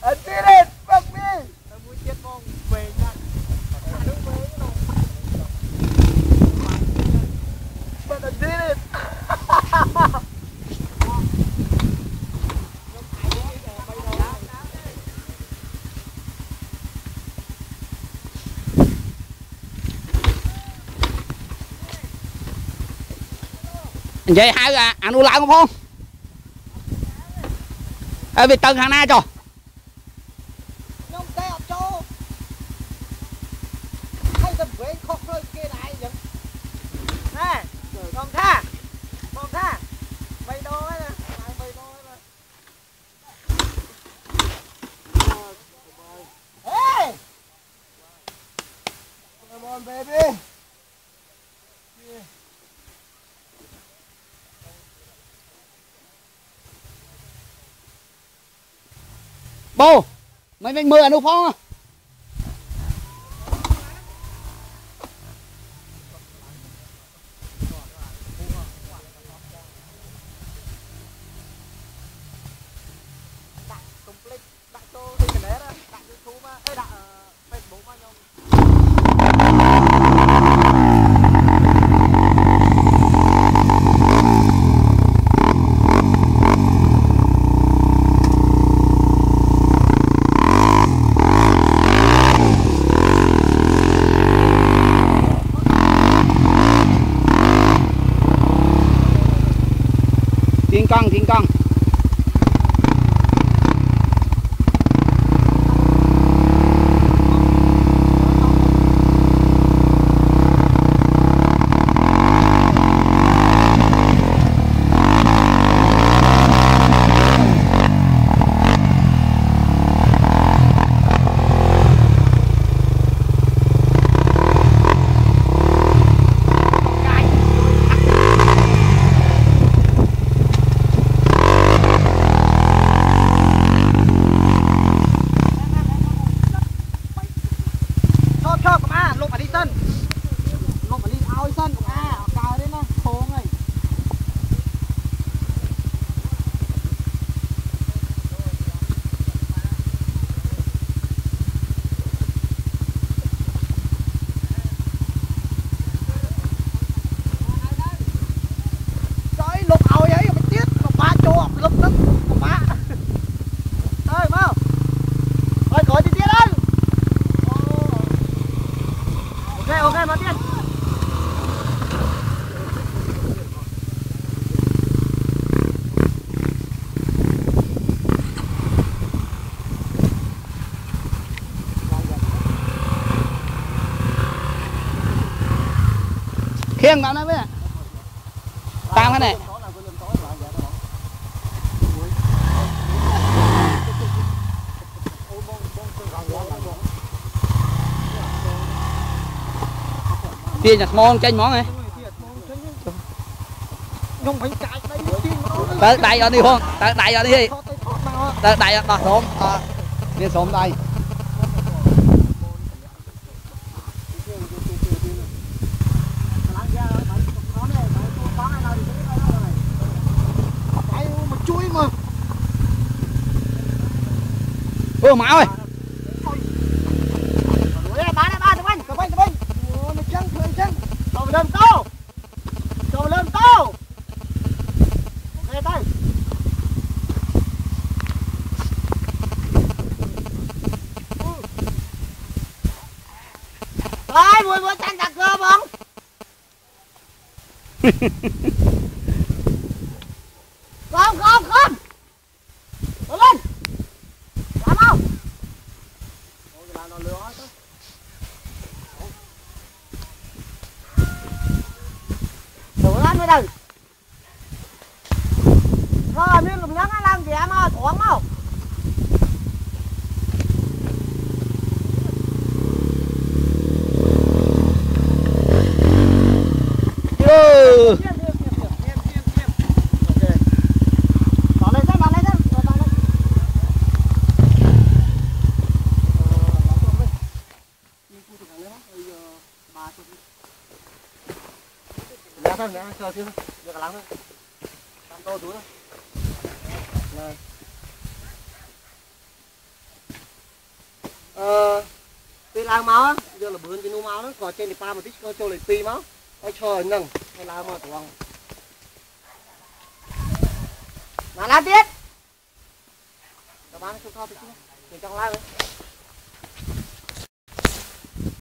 Anh đi lên, bác đi. Tao muốn chết con về nha. Đứng về cái đồ. Bạn anh đi lên. Vậy hai anh nuôi lại không không? Vì từng hàng na cho. Nhông tay cho. Hay tầm quên khóc rồi kia này vậy. Nè, con tha. Con tha. Mày đô ấy nè, mày đô ấy nè. Hey! Come on baby. Bố, mình mưa anh đâu phong à? Đặt complete, đặt cho đi cái đấy đó, đặt YouTube mà, đặt Facebook mà nhau. Thiên con. Cho của ma, lục ở đi sân. Lục ở đi ao sân của ma, cào đến nó khô ngay. Trời lục ao ấy mà chết, mà ba cho lục lắm, ba. Ơi mau. Rồi gọi đi tiếp ơi. Ok, mà tiên. Khiêng vào đây với ạ. Tao cái này. Tiền nhặt món chanh món này. Nhông phải chạy đây tiên. Tới đây ở đi không? Tới đây ở đi. Tới đây ở xóm. Đi xóm đây. Chui mà. Ôi Mão ơi. Ba tụi mình. Nó chân. Cầu lên tô. Nghe tay. Ơi, mùi chanh đặt cơm không? Không. Đi lên. Làm không? Thử lên mới đừng. Thôi miếng lùm nhắn làm gì em ơi, thoáng không? Thôi, chờ chưa? Giờ cả lắng thôi. Làm tô túi thôi. Này. Tuy lao máu á, giờ là bướn cái nu máu nó còn trên thì pa một tí cho lại pi máu. Ai chờ nâng hay lao mà tuồng. Mà la tiếp. Các bạn không thao thì chứ. Trong lao đấy.